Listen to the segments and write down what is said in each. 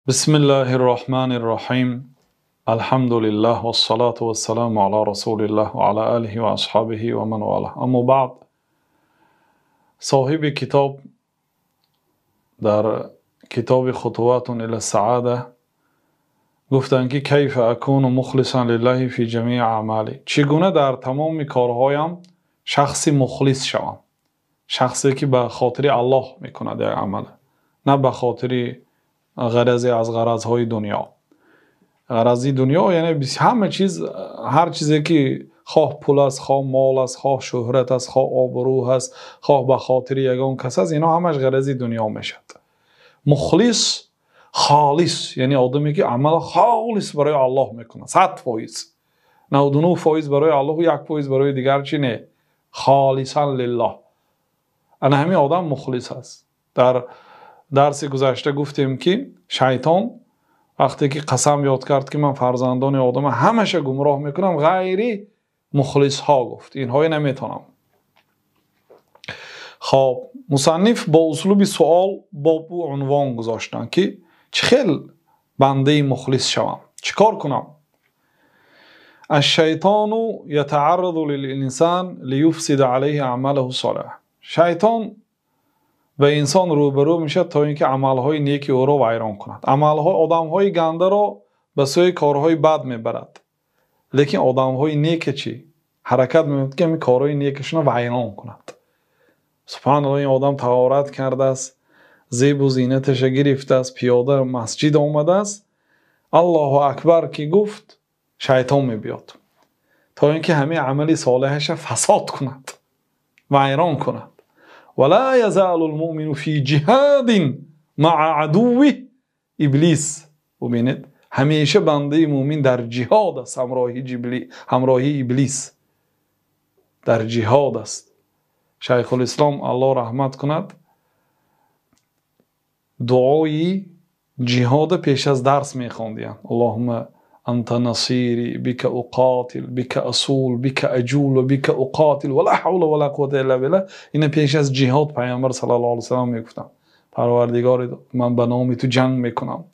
بسم الله الرحمن الرحیم. الحمد لله والصلاة والسلام على رسول الله وعلى آله وأصحابه ومن والاه. اما بعد، صاحب کتاب در کتاب خطوات الى السعاده گفتند که کیف اکون مخلصا لله فی جمیع اعمالی، چگونه در تمام کارهایم شخصی مخلص شوم، شخصی که به خاطر الله میکند یک عمل، نه به خاطر غرضی از غرضهای دنیا. غرضی دنیا یعنی همه چیز، هر چیزی که خواه پول است، خواه مال است، خواه شهرت است، خواه آبرو است، خواه به خاطر یگان کس است، اینا همش غرضی دنیا میشد. مخلص خالص یعنی آدمی که عمل خالص برای الله میکنه، 100%، 99% برای الله و 1% برای دیگر چی نه، خالصا لله. انا همین آدم مخلص است. در درس گذشته گفتیم که شیطان وقتی که قسم یاد کرد که من فرزندان آدم همشه گمراه میکنم، غیری مخلص ها گفت، اینها نمیتونم. خب مصنف با اسلوب سوال با عنوان گذاشتن که چخیل بنده مخلص شوم، چیکار کنم؟ الشیطان یتعرض للانسان لیفسد علیه عمله الصالح. شیطان به انسان روبرو میشه تا اینکه عملهای نیکی او را ویران کند. عملهای آدمهای گنده را به سوی کارهای بد میبرد، لیکن آدمهای نیک چی؟ حرکت میکنند که این کارهای نیکشون را ویران کند. سبحان الله، این آدم طهارت کرده است، زیب و زینتش گرفته است، پیاده مسجد آمده است، الله اکبر که گفت شیطان میبیاد تا اینکه همه عملی صالحش فساد کند، ویران کند. ولا يزال المؤمن في جهاد مع عدوه ابلیس. ببینید همیشه بنده مومن در جهاد است، همراهی ابلیس در جهاد است. شیخ الاسلام الله رحمت کند دعای جهاد پیش از درس میخواندند. اللهم انت نصیری بک اقاتل بک اصول بک اجول و بک اقاتل ولا حول ولا قوة الا بالله. این پیش از جهاد پیامبر صلی الله علیه و سلم میگفتند پروردگار من به نام تو جنگ میکنم،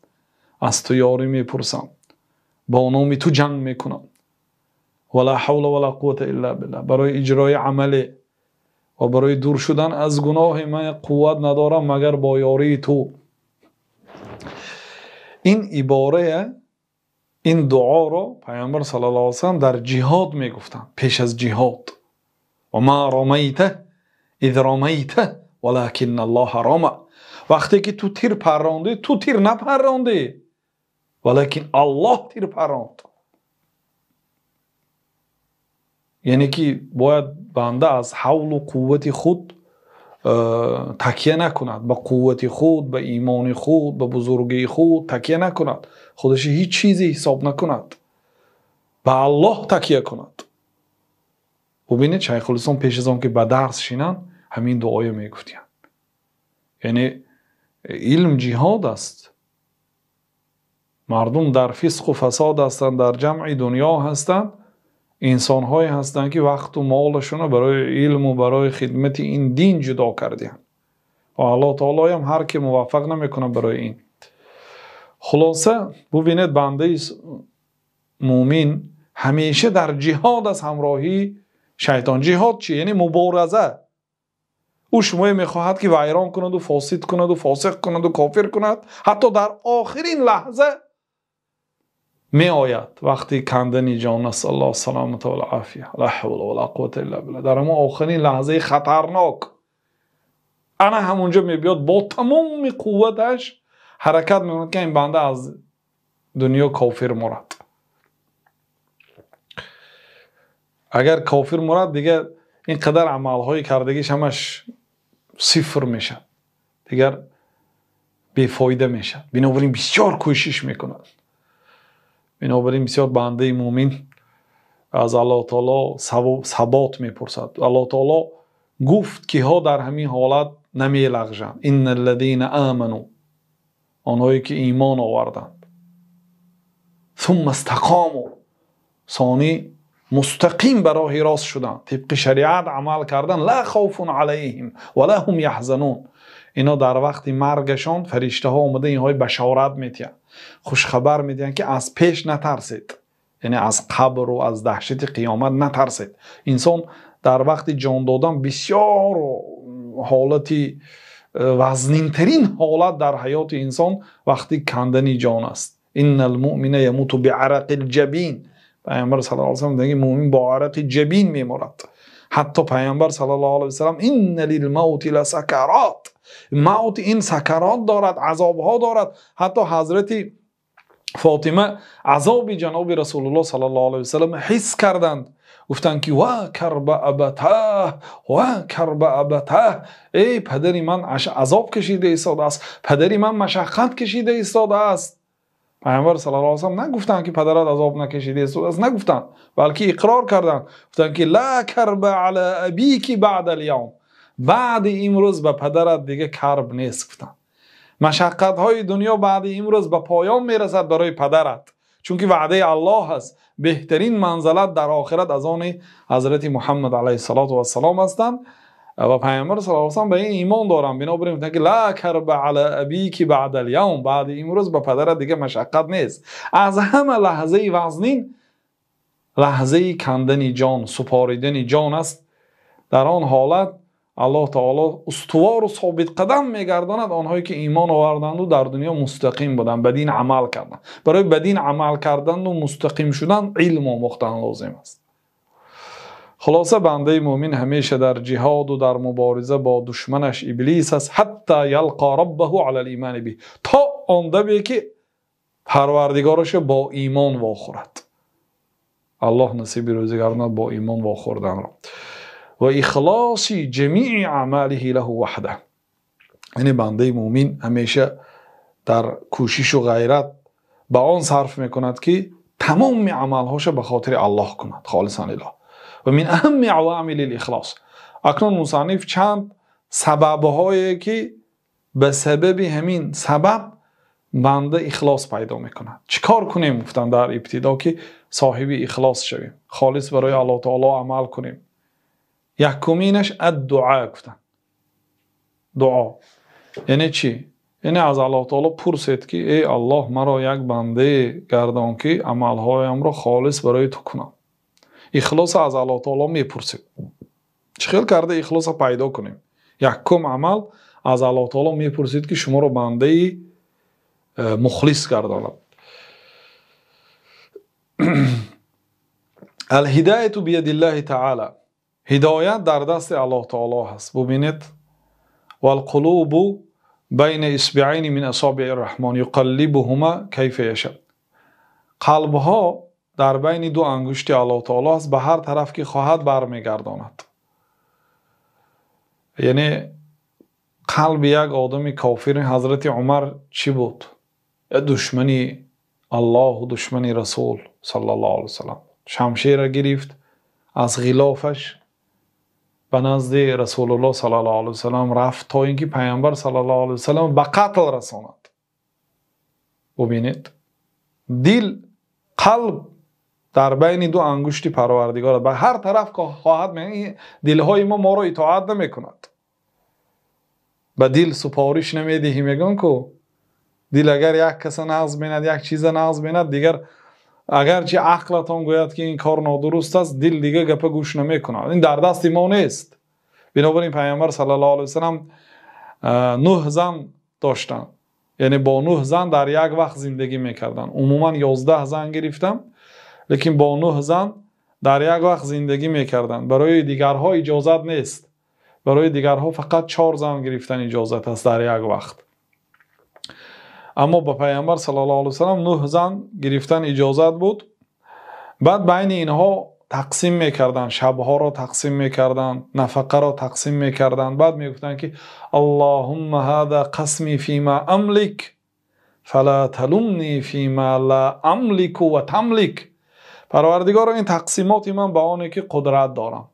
از تو یاری میپرسم، با نام تو جنگ میکنم، ولا حول ولا قوة الا بالله. برای اجرای عمل و برای دور شدن از گناه من قوت ندارم مگر با یاری تو. این عباره، این دعا را پیامبر صلی الله علیه و سلم در جهاد میگفتند، پیش از جهاد. و ما رمیت اذ رمیت ولکن الله رمى. وقتی که تو تیر پراندی، تو تیر نپراندی، ولکن الله تیر پراند. یعنی که باید بنده از حول و قوت خود تکیه نکند، به قوت خود، به ایمان خود، به بزرگی خود تکیه نکند، خودش هیچ چیزی حساب نکند، به الله تکیه کند. ببینید شیخ الاسلام پیش از آن که به درس شینن همین دعای میگفتند. یعنی علم جهاد است. مردم در فسق و فساد هستند، در جمع دنیا هستند، انسان های هستند که وقت و مالشون برای علم و برای خدمت این دین جدا کردند و الله تعالی هم هر که موفق نمیکنه برای این. خلاصه ببینید بنده مومن همیشه در جهاد از همراهی شیطان. جهاد چی؟ یعنی مبارزه. او شما میخواهد که ویران کند و فاسد کند و فاسق کند و کافر کند، حتی در آخرین لحظه می آید وقتی کندنی جان است، الله سلامت و العافیه، لا حول ولا قوة الا بالله، در اما آخرین لحظه خطرناک انا همونجا می بیاد با تمام قوتش حرکت می کند که این بنده از دنیا کافر مرد. اگر کافر مرد دیگه این قدر عملهای کردگیش همش صفر میشه، دیگر بیفایده میشه. بنابراین بسیار کوشش میکند. بنابراین بسیار بنده مومن از الله تعالی ثبات میپرسد. الله تعالی گفت که ها در همین حالت نمیلغزند. ان الذين آمنوا، آنهایی که ایمان آوردند، ثم استقاموا، ثانی مستقیم بر راه راست شدن، طبق شریعت عمل کردن، لا خوف علیهم ولا هم یحزنون، اینا در وقت مرگشان فرشته ها اومده اینهای بشارت میتین، خوش خبر میدین که از پیش نترسید، یعنی از قبر و از دهشت قیامت نترسید. انسان در وقت جان دادن بسیار حالتی وزنین ترین حالت در حیات انسان وقتی کندن جان است. ان المؤمن یموت بعرق الجبین، پیامبر صلی الله علیه و سلم میگه مؤمن با عرق جبین میمیرد. حتی پیامبر صلی الله علیه و سلم ان للموت لسکرات، موت این سکرات دارد، عذاب ها دارد. حتی حضرت فاطمه عذاب جناب رسول الله صلی الله علیه و سلم حس کردند، گفتند که و کرب ابته و کرب ابته، ای پدری من عذاب کشیده ایستاده است، پدری من مشقت کشیده ایستاده است. پیامبر صلی الله علیه و سلم نگفتند که پدرت عذاب نکشیده ایستاده است، نگفتند، بلکه اقرار کردند، گفتند که لا کرب علی ابیک بعد الیوم، بعد امروز به پدرت دیگه کرب نیست. گفتند مشقت های دنیا بعد امروز به پایان میرسد برای پدرت، چون که وعده الله هست بهترین منزلت در آخرت از آن حضرت محمد علیه السلام هستند. و پیامبر صلی الله علیه و سلم به این ایمان دارم، بنابراین میگه لا کرب علی ابیک بعد الیوم، بعد امروز به پدرت دیگه مشقت نیست. از همه لحظه وزنین لحظه کندن جان، سپاریدن جان است. در آن حالت الله تعالی استوار و ثابت قدم میگرداند آنهایی که ایمان آوردند و در دنیا مستقیم بودند، بدین عمل کردند. برای بدین عمل کردن و مستقیم شدن علم و مختن لازم است. خلاصه بنده مومن همیشه در جهاد و در مبارزه با دشمنش ابلیس است، حتی یلقا ربه علی الایمان به، تا آنده به که پروردگارش با ایمان واخورد. الله نصیب روزگارنا با ایمان واخوردن را و اخلاص جمیع اعماله له وحده. یعنی بنده مومن همیشه در کوشش و غیرت به آن صرف میکند که تمام عملهاش به خاطر الله کند، خالصا لله. و من اهم عوامل الاخلاص، اکنون مصنف چند سبب‌هایی که به سبب همین سبب بنده اخلاص پیدا میکند. چیکار کنیم؟ گفتم در ابتدا که صاحب اخلاص شویم، خالص برای الله تعالی عمل کنیم. یکمینش الدعا. گفتن دعا یعنی چی؟ یعنی از الله تعالی پرسید که ای الله مرا یک بنده گردان که عملهایم را خالص برای تو کنم. اخلاص از الله تعالی میپرسید. چخیل کرده اخلاص پیدا کنیم؟ یکم عمل از الله تعالی میپرسید که شما را بنده مخلص گرداند. الهدایت بید الله تعالی، هدایت در دست الله تعالی هست. ببینید والقلوب بین اصبعین من اصابع الرحمن یقلبهما کیف یشاء، قلب ها در بین دو انگشت الله تعالی است، به هر طرف که خواهد برمیگرداند. یعنی قلب یک آدم کافر حضرت عمر چی بود؟ دشمنی الله و دشمنی رسول صلی الله علیه وسلم. شمشیر را گرفت از غلافش به نزد رسول الله صلی الله علیه وسلم رفت تا اینکه پیامبر صلی الله علیه وسلم به قتل رساند. ببینید دل، قلب در بین دو انگشت پروردگار، به هر طرف که خواهد میگه. دلهای ما را اطاعت نمی کند، به دل سپارش نمیدهی. میگن که دل اگر یک کس نقض بیند، یک چیز نقض بیند، دیگر اگرچه عقلتان گوید که این کار نادرست است، دل دیگه گپ گوش نمی کند. این در دست ما نیست. بنابراین پیامبر صلی الله علیه وسلم 9 زن داشتن، یعنی با 9 زن در یک وقت زندگی میکردن. عموما 11 زن گرفتم، لیکن با 9 زن در یک وقت زندگی میکردن. برای دیگرها اجازت نیست، برای دیگرها فقط 4 زن گرفتن اجازت است در یک وقت. اما با پیامبر صلی الله علیه وسلم 9 زن گرفتن اجازت بود. بعد بین اینها تقسیم میکردن، شبها را تقسیم میکردن، نفقه را تقسیم میکردن. بعد میگفتن که اللهم هذا قسمی فيما املك فلا تلمنی فيما لا املك و تملك. پروردگار این تقسیمات من به آنه که قدرت دارم،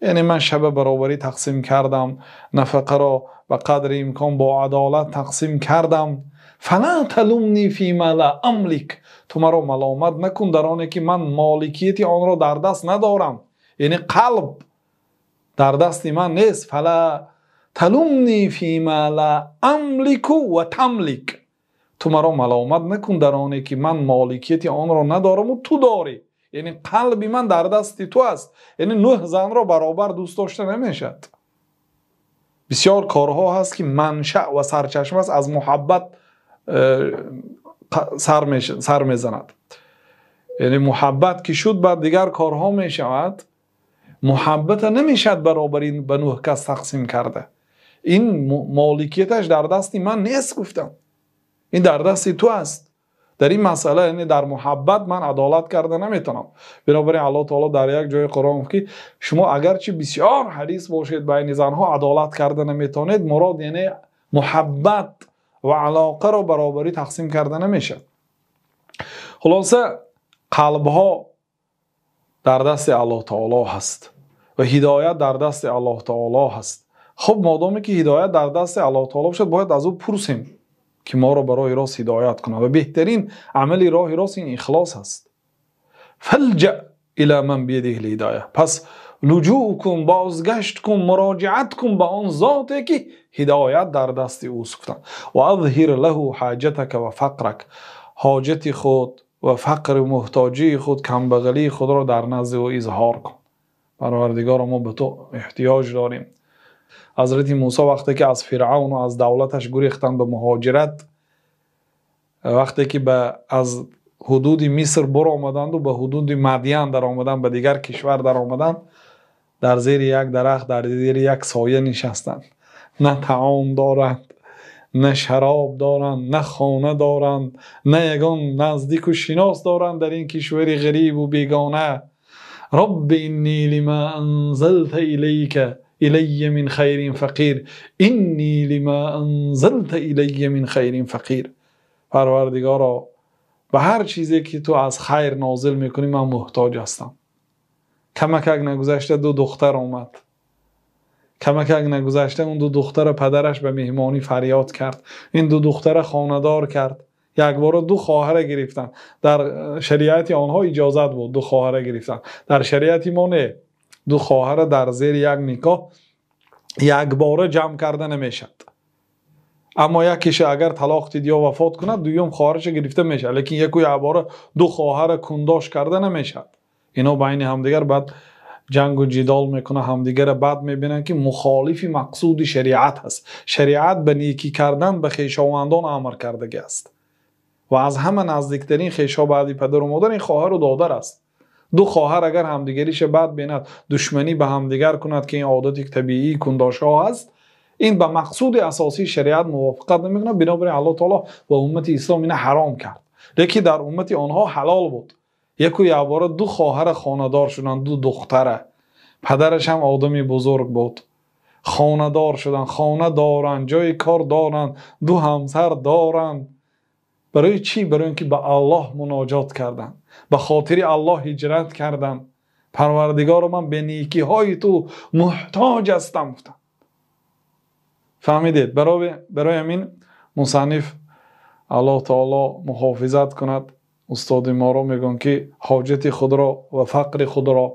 یعنی من شب برابری تقسیم کردم، نفقه را به قدر امکان با عدالت تقسیم کردم. فلا تلمنی فيما لا املك، تو مرا ملامت نکن در آنه که من مالکیت آن را در دست ندارم، یعنی قلب در دست من نیست. تلومنی فیما لا املک و تملک. تو مرا ملامت نکن در آنی که من مالکیت آن را ندارم و تو داری. یعنی قلب من در دست تو است. یعنی 9 زن را برابر دوست داشته نمیشد. بسیار کارها هست که منشأ و سرچشمه است از محبت سر میزند. یعنی محبت که شد بعد دیگر کارها می شود. محبت نمیشد برابر به 9 کس تقسیم کرده. این مالکیتش در دست من نیست گفتم. این در دست تو است. در این مسئله یعنی در محبت من عدالت کرده نمیتونم. بنابراین الله تعالی در یک جای قرآن که شما اگرچه بسیار حریص باشید بین زنها عدالت کرده نمیتونید، مراد یعنی محبت و علاقه را برابری تقسیم کرده نمیشه. خلاصه قلبها در دست الله تعالی هست و هدایت در دست الله تعالی هست. خب مادامی که هدایت در دست الله تعالی باشد باید از او پرسیم که ما را برای راست هدایت کنه و بهترین عملی راه راست این اخلاص هست. فلجأ الی من بیده الهدایه. پس لجوع کن، بازگشت کن، مراجعت کن به آن ذاتی که هدایت در دست اوست. و اظهر له حاجتک و فقرک. حاجت خود و فقر و محتاجی خود، کمبغلی خود را در نزد او اظهار کن. پروردگار ما به تو احتیاج داریم. حضرت موسی وقتی که از فرعون و از دولتش گریختند به مهاجرت، وقتی که از حدود مصر بر آمدند و به حدود مدین در آمدند، به دیگر کشور در آمدند، در زیر یک درخت، در زیر یک سایه نشستند. نه طعام دارند، نه شراب دارند، نه خانه دارند، نه یگان نزدیک و شناس دارند در این کشور غریب و بیگانه. رب انی لما انزلت الی من خیر فقیر، انی لما انزلت الی من خیر فقیر. پروردگارا به هر چیزی که تو از خیر نازل میکنی من محتاج هستم. کمک نگذشته 2 دختر آمد. کمک نگذشته اون 2 دختر پدرش به مهمانی فریاد کرد. این 2 دختر خانه‌دار کرد. یک بار 2 خواهر گرفتن. در شریعت آنها اجازت بود 2 خواهر گرفتن. در شریعت ما نه. 2 خواهر در زیر یک نکاح یک بار جمع کرده نمیشد. اما یکیش اگر طلاق دید یا وفات کند، دوم خواهرش گرفته میشه. لیکن یک بار 2 خواهر کنداش کرده نمیشد. اینا بین همدیگر بعد جنگ و جدال میکنه، همدیگر بعد میبینن که مخالف مقصود شریعت هست. شریعت به نیکی کردن به خویشاوندان امر کردگی است و از همه نزدیکترین خویشا بعد پدر و مادر این خواهر و دادر است. 2 خواهر اگر همدیگریش بد بیند، دشمنی به همدیگر کند که این عادت طبیعی کنداشا هست، این به مقصود اساسی شریعت موافقت نمیکنه. بنابراین الله تعالی و امت اسلام اینه حرام کرد. لیکن در امت آنها حلال بود. یک بار 2 خواهر خانه‌دار شدن، 2 دختره. پدرش هم آدمی بزرگ بود. خانه‌دار شدن، خانه دارن، جای کار دارن، 2 همسر دارن. برای چی؟ برای اینکه به الله مناجات کردن، به خاطر الله هجرت کردن. پروردگار من به نیکی های تو محتاج هستم. فهمیدید؟ برای همین مصنف الله تعالی محافظت کند. استاد ما را میگن که حاجت خود را و فقر خود را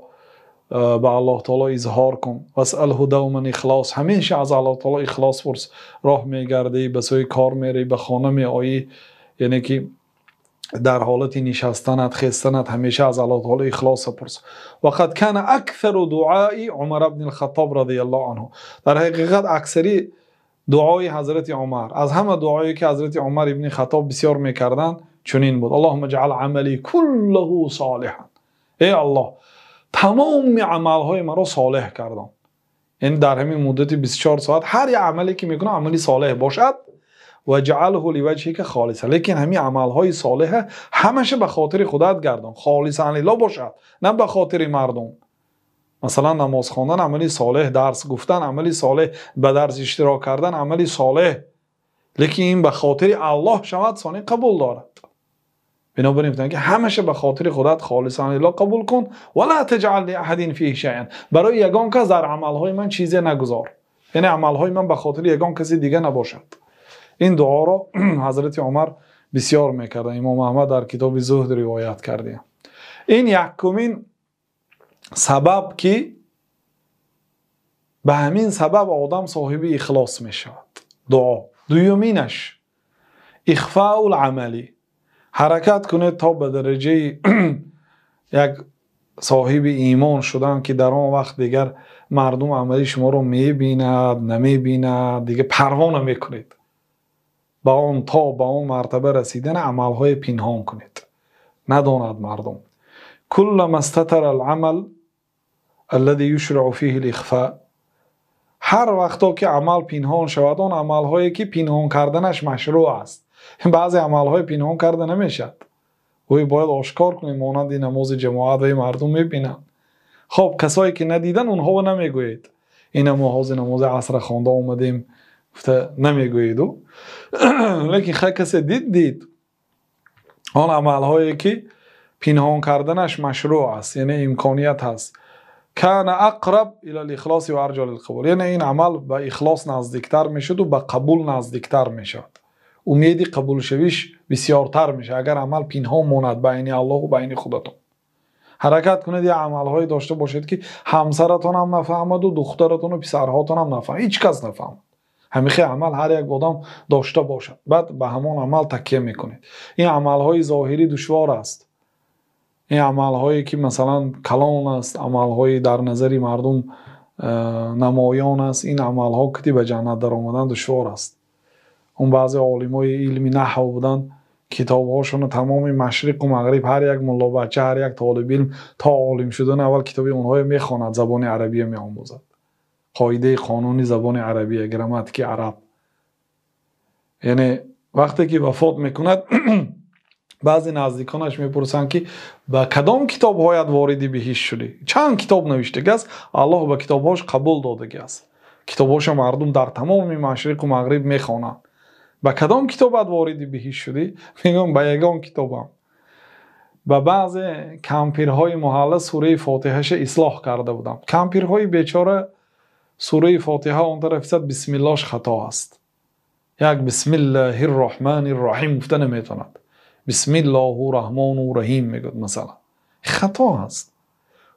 به الله تعالی اظهار کن. واسأله دوما اخلاص. همیشه از الله تعالی اخلاص پرس. راه میگردی، به سوی کار میری، به خانه میآیی، یعنی که در حالت نشستنت، خستنت، همیشه از الله تعالی اخلاص پرس. وقد كان اکثر دعای عمر بن الخطاب رضی الله عنه. در حقیقت اکثری دعای حضرت عمر، از همه دعایی که حضرت عمر ابن خطاب بسیار میکردند چنین بود: اللهم اجعل عملی كله صالحا. ای الله تمام عملهای مرا صالح کردم. یعنی در همین مدت 24 ساعت هر یک عملی که میکنم عملی صالح باشد. و جعله لوجهک خالصا. لیکن همین عملهای صالح همشه به خاطر خودت گردان، خالصا لله باشد، نه به خاطر مردم. مثلا نماز خواندن عملی صالح، درس گفتن عملی صالح، به درس اشتراک کردن عملی صالح، لیکن این به خاطر الله شود ثانی قبول دارد. بنابراین میگن که همشه به خاطر خودت خالصا لله قبول کن. ولا تجعل لاحد فیه شیئا. برای یگان کس در عملهای من چیزی نگذار. یعنی عملهای من به خاطر یگان کسی دیگه نباشد. این دعا را حضرت عمر بسیار میکردن. امام احمد در کتاب زهد روایت کرده. این یکمین سبب که به همین سبب آدم صاحب اخلاص می شود. دعا. دومینش اخفاء العملی، حرکت کنید تا به درجه یک صاحب ایمان شدن که در آن وقت دیگر مردم عملی شما رو می بیند نمی بیند، دیگه پروا نمی کنید. با اون تا با اون مرتبه رسیدن عملهای پنهان کنید، نداند مردم. كلما استتر العمل الذي يشرع فيه الاخفاء، هر وقتا که عمل پنهان شود، اون عملهایی که پنهان کردنش مشروع است. بعضی عملهای پنهان کرده نمیشد، وی باید آشکار کنیم، مانند نماز جماعت و مردم میبینن. خب کسایی که ندیدن اونها نمیگویید این نماز عصر خوانده اومدیم نمیگویید. لیکن خیلی کسی دید آن عملهایی که پنهان کردنش مشروع است، یعنی امکانیت هست. کان اقرب الى الاخلاص و ارجى للقبول، یعنی این عمل به اخلاص نزدیکتر میشد و به قبول نزدیکتر میشد، امیدی قبول شویش بسیارتر میشه. اگر عمل پنهان ماند بین الله و بین خودتون، حرکت کنید یه عملهایی داشته باشید که همسرتون هم نفهمد و دخترتون و پسرهاتون هم نفهمد، هیچ کس نفهمد. همیشه عمل هر یک آدم داشته باشد، بعد به همان عمل تکیه میکنید. این عملهای ظاهری دشوار است. این عملهایی که مثلا کلان است، عملهایی در نظر مردم نمایان است، این عملها که به جنت در آمدن دشوار است. اون بعضی عالمای علمی نحو بودن، کتابهاشون تمام مشرق و مغرب، هر یک ملا بچه، هر یک طالب علم تا عالم شدن اول کتاب اونها میخواند، زبان عربی میآموزد، قاعده قانونی زبان عربی، گراماتیک عرب. یعنی وقتی که وفات میکند بعضی نزدیکانش میپرسند که با کدام کتاب هایت واردی بهشت شدی؟ چند کتاب نوشته است؟ الله به کتابهاش قبول داده است. کتابهاش مردم در تمام مشرق و مغرب میخوانند. با کدام کتابت واردی بهشت شدی؟ میگم با یگان کتابم. با بعض کمپیرهای محله سوره فاتحهش اصلاح کرده بودم. کمپیرهای بیچاره سوره فاتحه اون طرف بسم اللهش خطا است. یک بسم الله الرحمن الرحیم گفته نمیتوند، بسم الله الرحمن الرحیم میگه مثلا، خطا است.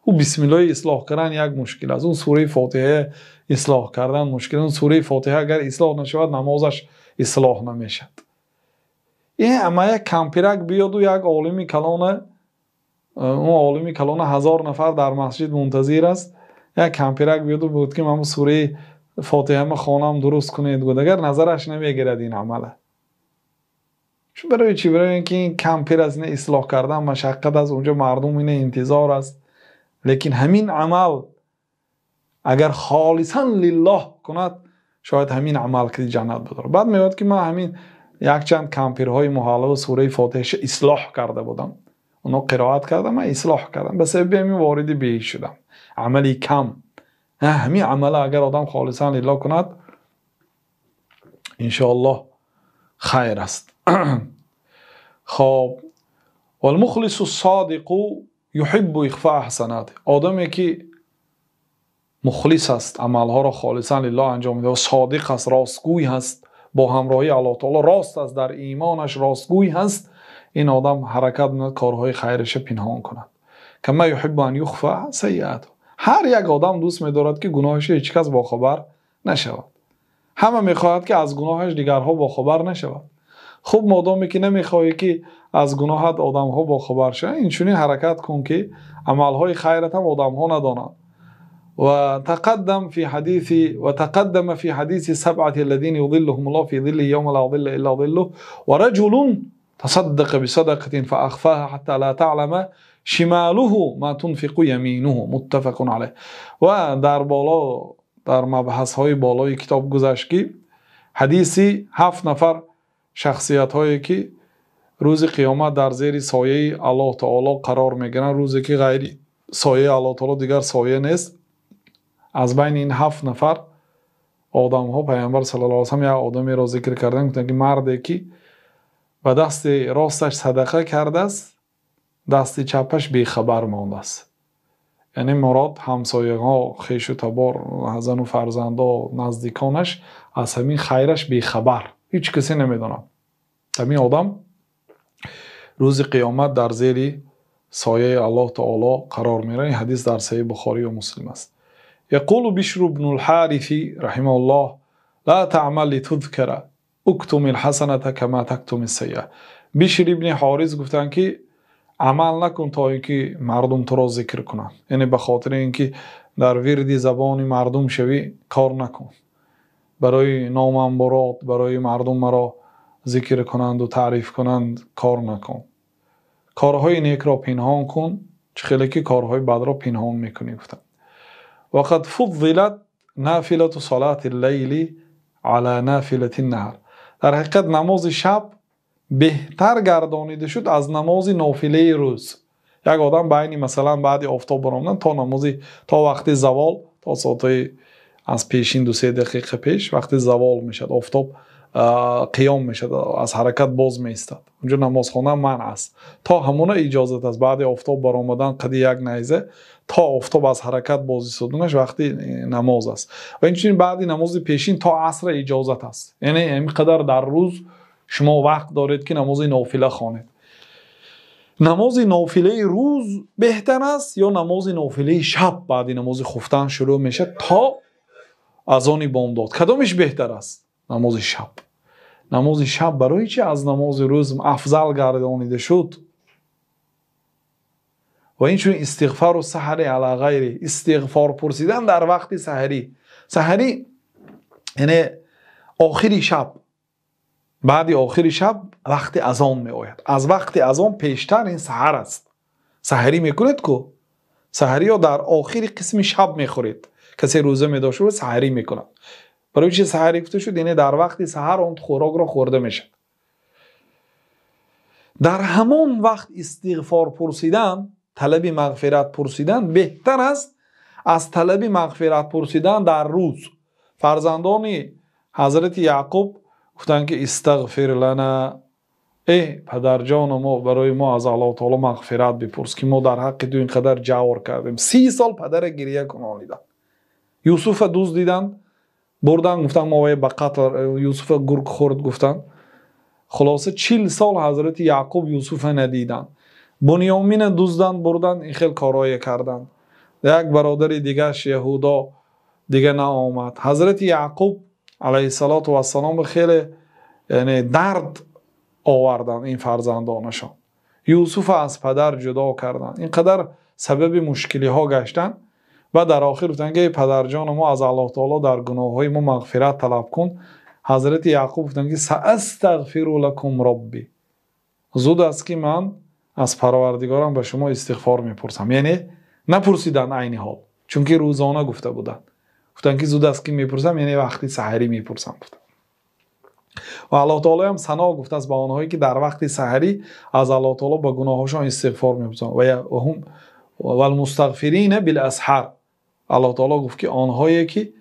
او بسم الله اصلاح کردن یک مشکل است، اون سوره فاتحه اصلاح کردن مشکل. اون سوره فاتحه اگر اصلاح نشود نمازش اصلاح نمیشد. این اما یک کمپیرک بیاد و یک عالمی کلان، اون عالمی کلان 1000 نفر در مسجد منتظر است، یک کمپیرک بیاد و بود که من سوره فاتحه ما خوانم درست کنید، بود اگر نظرش نمیگیرد این عمله. چون برای چی؟ برای اینکه این کمپیر از این اصلاح کردن مشقت از اونجا مردم این انتظار است. لیکن همین عمل اگر خالصا لله کند، شاید همین عمل که جنت بداره. بعد میاد که من همین یک چند کمپیرهای محاله و سوره فاتحه اصلاح کرده بودم، اونا قرائت کردم، من اصلاح کردم، به سبب همین وارد بهشت شدم. عملی کم، همین عمل اگر آدم خالصا لله کند انشاءالله خیر است. خب والمخلص الصادق يحب اخفاء حسنات، آدمی که مخلص است، عملها را خالصا لله انجام میده و صادق است، راستگوی هست، با همراهی الله تعالی راست است، در ایمانش راستگوی هست، این آدم حرکت می‌کند کارهای خیرش پنهان کند. کما يحب ان يخفى سیئات، هر یک آدم دوست می‌دارد که گناهش هیچ کس با خبر نشود. همه می‌خواهد که از گناهش دیگرها با خبر نشود. خب مادامی که نمیخواهی که از گناهت آدم‌ها با خبر شوند، اینچنین حرکت کن که عمل‌های خیرت هم آدم‌ها ندانند. وتقدم في حديث 7 الذين يظلهم الله في ظله يوم لا ظل الا ظله ورجل تصدق بصدقة فاخفاها حتى لا تعلم شماله ما تنفق يمينه متفق عليه. و در مبحث های بالای کتاب گذشت که حدیثی 7 نفر شخصیت هایی که روز قیامت در زیر سایه الله تعالی قرار میگیرن، روزی که غیر سایه الله تعالی دیگر سایه نیست. از بین این 7 نفر آدم ها پیامبر صلی الله علیه و سلم یا آدمی را ذکر کردن، گفتن که مردی که با دست راستش صدقه کرده است، دست چپش بیخبر مانده است. یعنی مراد همسایه ها، خویش و تبار، زن و فرزندا، نزدیکانش از همین خیرش بیخبر، هیچ کسی نمیدونه. همین آدم روز قیامت در زیر سایه الله تعالی قرار میره. این حدیث در صحیح بخاری و مسلم است. يقول بشر بن الحارث رحمه الله: لا تعمل لتذكر اكتم الحسنة كما تكتم السیئه. بشر ابن حارث گفتن که عمل نکن تا اینکه مردم تو را ذکر کنند، یعنی به خاطر اینکه در ورد زبان مردم شوی کار نکن، برای نامنبرات، برای مردم مرا ذکر کنند و تعریف کنند کار نکن. کارهای نیک را پنهان کن، چه خیلی که کارهای بد را پنهان میکنی. گفتن وقد فضلت نافلة صلاة اللیل على نافلة النهار. در حقیقت نماز شب بهتر گردانیده شد از نماز نافله روز. یک آدم بین مثلا بعد آفتاب برآمدن تا وقت زوال، تا ساعت از پیشین 2-3 دقیقه پیش وقت زوال میشد، آفتاب قیام میشد، از حرکت باز میستد، اونجا نماز خواندن منع است. تا همون اجازت است. بعد آفتاب برآمدن قد یک نیزه تا آفتاب از حرکت باز ایستادنش وقتی نماز است. و اینچنین بعد نماز پیشین تا عصر اجازت است. یعنی اینقدر در روز شما وقت دارید که نماز نافله خوانید. نماز نافله روز بهتر است یا نماز نافله شب بعد نماز خفتن شروع میشه تا اذان بامداد؟ کدامش بهتر است؟ نماز شب. نماز شب برای چی از نماز روز افضل گردانیده شد؟ و اینچون استغفار و سحری علی غیره، استغفار پرسیدن در وقت سحری. سحری یعنی آخری شب، بعد آخری شب وقت اذان می آید. از وقت اذان پیشتر این سحر است. سحری میکنید کو؟ سحری ها در آخری قسم شب میخورید. کسی روزه می داشته و سحری میکند. برای چی سحری گفته شد؟ یعنی در وقت سحر اون خوراک را خورده میشد. در همان وقت استغفار پرسیدن، طلب مغفرت پرسیدن بهتر است از طلب مغفرت پرسیدن در روز. فرزندان حضرت یعقوب گفتن که استغفر لنا، ای پدر جان ما، برای ما از الله تعالی مغفرت بپرس که ما در حق تو اینقدر جور کردیم. 30 سال پدر گریه کنانیدن. یوسف دوست دیدن بردن، گفتن ما به قتل یوسف گرگ خورد گفتن. خلاصه 40 سال حضرت یعقوب یوسف ندیدن. بنیامین دوزدن بردن، این خیلی کارهای کردن. یک برادر دیگه یهودا دیگه نه آمد. حضرت یعقوب علیه السلام خیلی یعنی درد آوردن این فرزندانشان. یوسف از پدر جدا کردن، اینقدر سبب مشکلی ها گشتن و در آخر گفتن که پدر جان ما از الله تعالی در گناه های ما مغفرت طلب کن. حضرت یعقوب گفتن که ساستغفر لکم ربی، زود است که من از پروردگارم به شما استغفار میپرسم. یعنی نپرسیدن عین حال، چون که روزانه گفته بودن. گفتن که زود است که میپرسم، یعنی وقتی سحری میپرسم. و الله تعالی هم ثنا گفته است به آنهایی که در وقت سحری از الله تعالی به گناهاشون استغفار میپرسن. و هم والمستغفرین بالاسحار. الله تعالی گفت که آنهایی که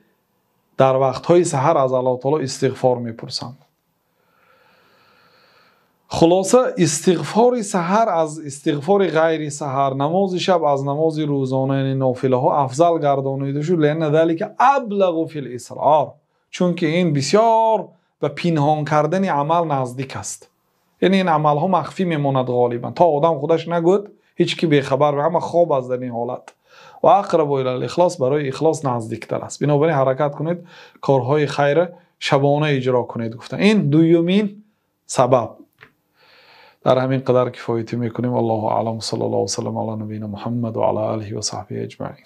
در وقتهای سحر از الله تعالی استغفار میپرسند. خلاصه استغفار سحر از استغفار غیر سحر، نماز شب از نماز روزانه یعنی نافله ها افضل گردانیده شد. لان ذلك ابلغ فی الاسرار، چون که این بسیار به پنهان کردن عمل نزدیک است. یعنی این عمل ها مخفی میماند غالبا تا آدم خودش نگوید، هیچ کی به خبر و همه خواب از در این حالت. و اقرب الی الاخلاص، برای اخلاص نزدیکتر است. بنابراین حرکت کنید، کارهای خیر شبانه اجرا کنید. گفتن این دومین سبب. در همین قدر کفایتی میکنیم. الله اعلم. صلی الله و سلم علی نبینا محمد و علی آله و صحبه اجمعین.